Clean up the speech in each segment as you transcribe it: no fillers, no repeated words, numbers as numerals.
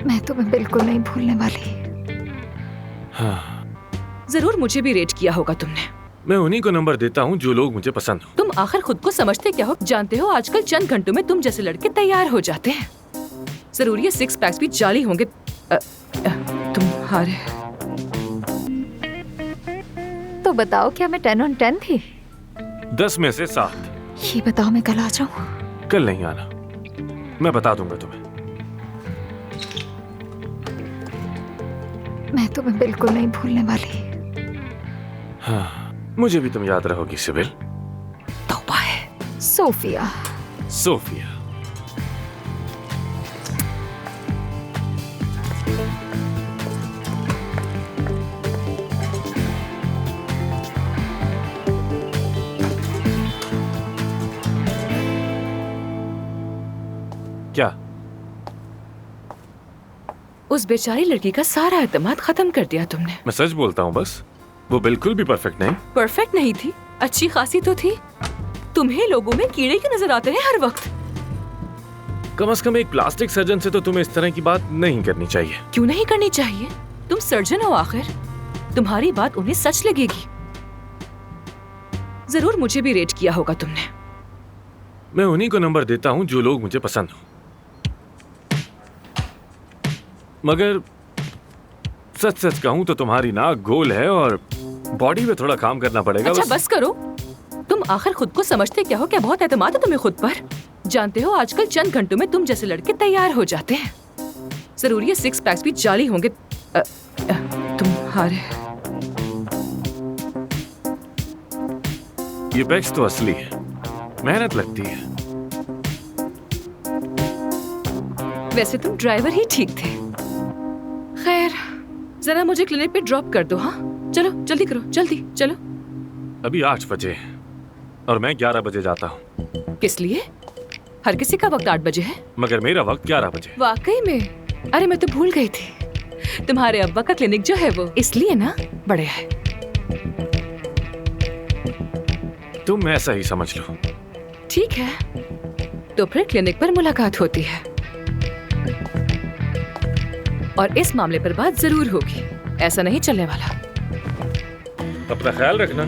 मैं तुम्हें बिल्कुल नहीं भूलने वाली। हाँ, जरूर मुझे भी रेट किया होगा तुमने। मैं उन्हीं को नंबर देता हूँ जो लोग मुझे पसंद हो। तुम आखिर खुद को समझते क्या हो? जानते हो आजकल चंद घंटों में तुम जैसे लड़के तैयार हो जाते हैं। जरूर ये 6 पैक्स भी जाली होंगे तुम्हारे। तो बताओ, क्या मैं 10 on 10 थी? 10 में से 7। ये बताओ, मैं कल आ जाऊँ? कल नहीं आना, मैं बता दूंगा तुम्हें। मैं तुम्हें बिल्कुल नहीं भूलने वाली। हाँ, मुझे भी तुम याद रहोगी सिबिल। तौबा है। सोफिया। सोफिया। क्या? उस बेचारी लड़की का सारा एतमाद खत्म कर दिया तुमने। मैं सच बोलता हूँ बस, वो बिल्कुल भी परफेक्ट नहीं। परफेक्ट नहीं थी, अच्छी खासी तो थी। तुम्हें लोगों में कीड़े क्यों नजर आते हैं हर वक्त? कम से कम एक प्लास्टिक सर्जन से तो तुम्हें इस तरह की बात नहीं करनी चाहिए। क्यों नहीं करनी चाहिए? तुम सर्जन हो आखिर, तुम्हारी बात उन्हें सच लगेगी। जरूर मुझे भी रेट किया होगा तुमने। मैं उन्हीं को नंबर देता हूँ जो लोग मुझे पसंद हो। मगर सच सच कहूँ तो तुम्हारी नाक गोल है और बॉडी पे थोड़ा काम करना पड़ेगा। अच्छा बस करो। तुम आखिर खुद को समझते क्या हो? क्या बहुत एतमाद है तुम्हें खुद पर? जानते हो आजकल चंद घंटों में तुम जैसे लड़के तैयार हो जाते हैं। जरूर ये 6 पैक्स भी जाली होंगे तुम्हारे। ये पैक्स तो असली है, मेहनत लगती है। वैसे तुम ड्राइवर ही ठीक थे। खैर, जरा मुझे क्लिनिक पे ड्रॉप कर दो। हाँ चलो, जल्दी करो, जल्दी चलो। अभी 8 बजे है और मैं 11 बजे जाता हूँ। किस लिए? हर किसी का वक्त 8 बजे है। मगर मेरा वक्त 11 बजे। वाकई में? अरे मैं तो भूल गई थी। तुम्हारे अब्बा का क्लिनिक जो है वो इसलिए ना बढ़िया है। तुम ऐसा ही समझ लो। ठीक है, तो फिर क्लिनिक पर मुलाकात होती है और इस मामले पर बात जरूर होगी। ऐसा नहीं चलने वाला। अपना ख्याल रखना।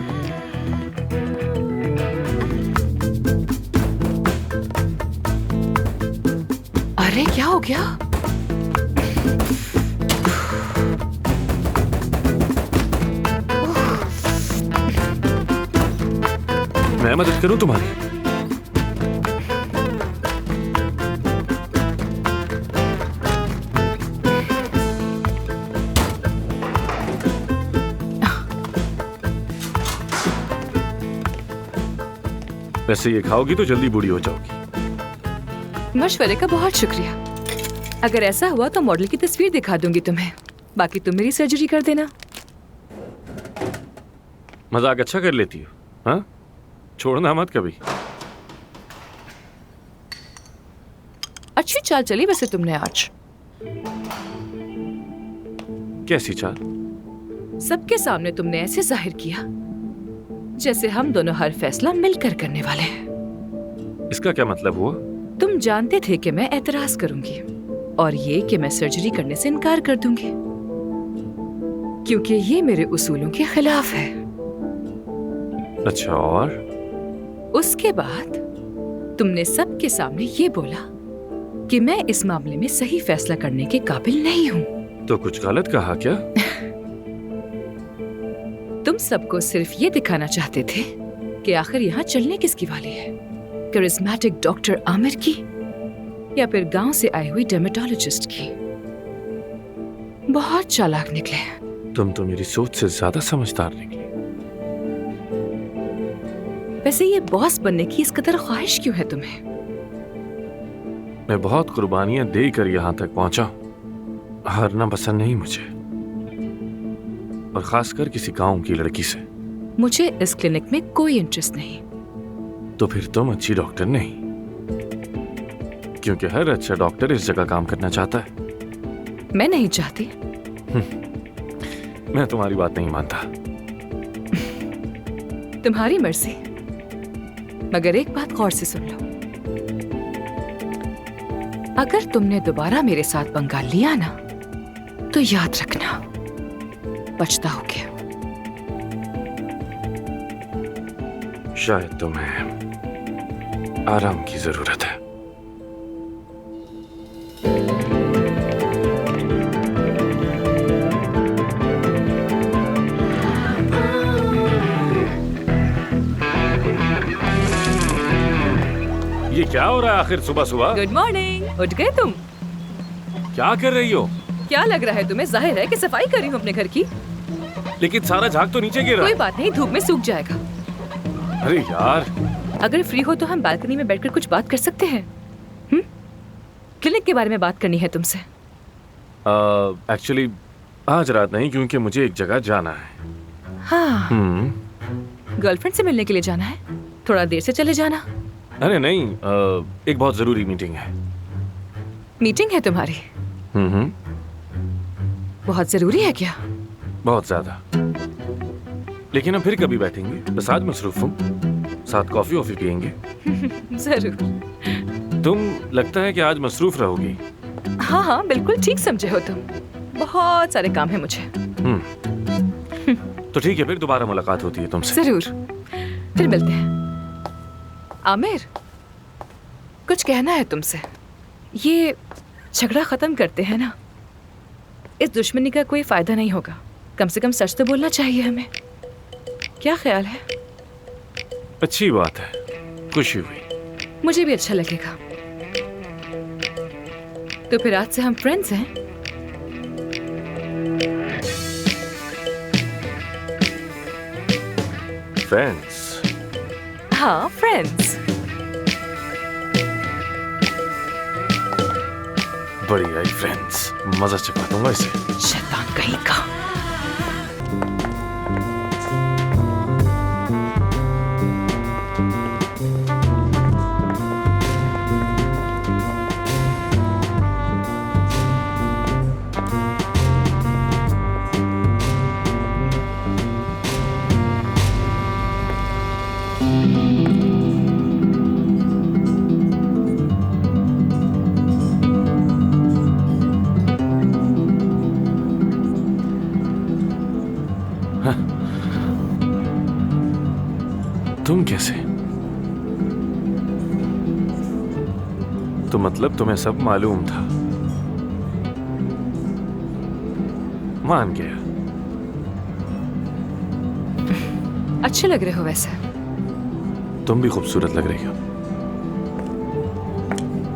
अरे क्या हो गया? मैं मदद करूं तुम्हारी? वैसे ये खाओगी तो जल्दी बूढ़ी हो जाओगी। मशवरे का बहुत शुक्रिया। अगर ऐसा हुआ तो मॉडल की तस्वीर दिखा दूंगी तुम्हें। बाकी तुम मेरी सर्जरी कर देना। मजाक अच्छा कर लेती हो, हाँ? छोड़ना मत कभी। अच्छी चाल चली वैसे तुमने आज। कैसी चाल? सबके सामने तुमने ऐसे जाहिर किया जैसे हम दोनों हर फैसला मिलकर करने वाले हैं। इसका क्या मतलब हुआ? तुम जानते थे कि मैं एतराज करूंगी और ये कि मैं सर्जरी करने से इनकार कर दूंगी, क्योंकि ये मेरे उसूलों के खिलाफ है। अच्छा, और? उसके बाद तुमने सबके सामने ये बोला कि मैं इस मामले में सही फैसला करने के काबिल नहीं हूँ। तो कुछ गलत कहा क्या? तुम सबको सिर्फ ये दिखाना चाहते थे कि आखिर यहाँ चलने किसकी वाली है, करिश्मेटिक डॉक्टर आमिर की या फिर गांव से आई हुई डर्मेटोलॉजिस्ट की। बहुत चालाक निकले। तुम तो मेरी सोच से ज्यादा समझदार निकली। वैसे ये बॉस बनने की इस कदर ख्वाहिश क्यों है तुम्हें? मैं बहुत कुर्बानियां देकर यहाँ तक पहुंचा। हारना पसंद नहीं मुझे, और खासकर किसी गांव की लड़की से। मुझे इस क्लिनिक में कोई इंटरेस्ट नहीं। तो फिर तुम अच्छी डॉक्टर नहीं, क्योंकि हर अच्छा डॉक्टर इस जगह काम करना चाहता है। मैं नहीं चाहती। मैं तुम्हारी बात नहीं मानता। तुम्हारी मर्जी, मगर एक बात गौर से सुन लो। अगर तुमने दोबारा मेरे साथ पंगा लिया ना तो याद रखना पछताओगे। शायद तुम्हें आराम की जरूरत है। ये क्या हो रहा है आखिर सुबह सुबह? Good morning. उठ गए तुम? क्या कर रही हो? क्या लग रहा है तुम्हें? जाहिर है कि सफाई कर रही हूँ अपने घर की। लेकिन सारा झाग तो नीचे गिर रहा कोई है। बात नहीं, धूप में सूख जाएगा। अरे यार, अगर फ्री हो तो हम बालकनी में बैठकर कुछ बात कर सकते हैं। क्लिनिक के बारे में बात करनी है तुमसे। एक्चुअली आज रात नहीं, क्योंकि मुझे एक जगह जाना है। हाँ, गर्लफ्रेंड से मिलने के लिए जाना है? थोड़ा देर से चले जाना। अरे नहीं, एक बहुत जरूरी मीटिंग है। मीटिंग है तुम्हारी? बहुत जरूरी है क्या? बहुत ज्यादा। लेकिन हम फिर कभी बैठेंगे, बस आज मसरूफ हूँ। साथ कॉफी वॉफी पियेंगे। जरूर। तुम लगता है कि आज मसरूफ रहोगी। हाँ हाँ, बिल्कुल ठीक समझे हो तुम। बहुत सारे काम है मुझे। तो ठीक है, फिर दोबारा मुलाकात होती है तुमसे। जरूर, फिर मिलते हैं। आमिर, कुछ कहना है तुमसे। ये झगड़ा खत्म करते हैं ना? इस दुश्मनी का कोई फायदा नहीं होगा। कम से कम सच तो बोलना चाहिए हमें। क्या ख्याल है? अच्छी बात है, खुशी हुई। मुझे भी अच्छा लगेगा। तो फिर आज से हम फ्रेंड्स हैं। फ्रेंड्स? हाँ, फ्रेंड्स। बड़ी आई फ्रेंड्स, मजा चखा दूंगा इसे। शैतान कहीं का। तुम कैसे? तो मतलब तुम्हें सब मालूम था? मान गया। अच्छे लग रहे हो वैसे। तुम भी खूबसूरत लग रही हो।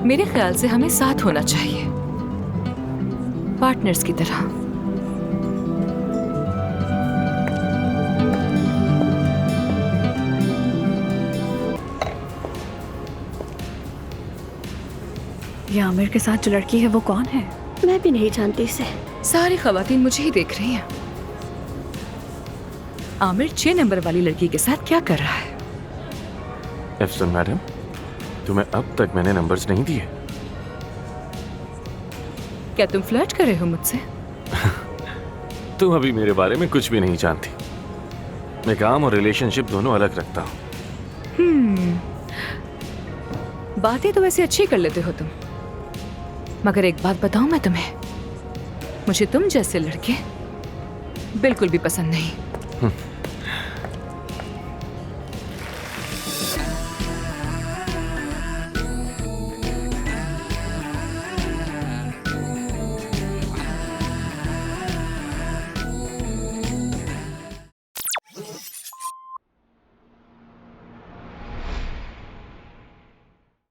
मेरे ख्याल से हमें साथ होना चाहिए, पार्टनर्स की तरह। ये आमिर के साथ जो लड़की है वो कौन है? मैं भी नहीं जानती इसे। सारी खवातीन मुझे ही देख रही हैं। आमिर 6 नंबर वाली लड़की के साथ क्या कर रहा है? अफसन मैडम, तुम्हें अब तक मैंने नंबर्स नहीं दिए। क्या तुम फ्लर्ट कर रहे हो मुझसे? तुम अभी मेरे बारे में कुछ भी नहीं जानती। मैं काम और रिलेशनशिप दोनों अलग रखता हूँ। बातें तो वैसे अच्छी कर लेते हो तुम, मगर एक बात बताऊं मैं तुम्हें, मुझे तुम जैसे लड़के बिल्कुल भी पसंद नहीं।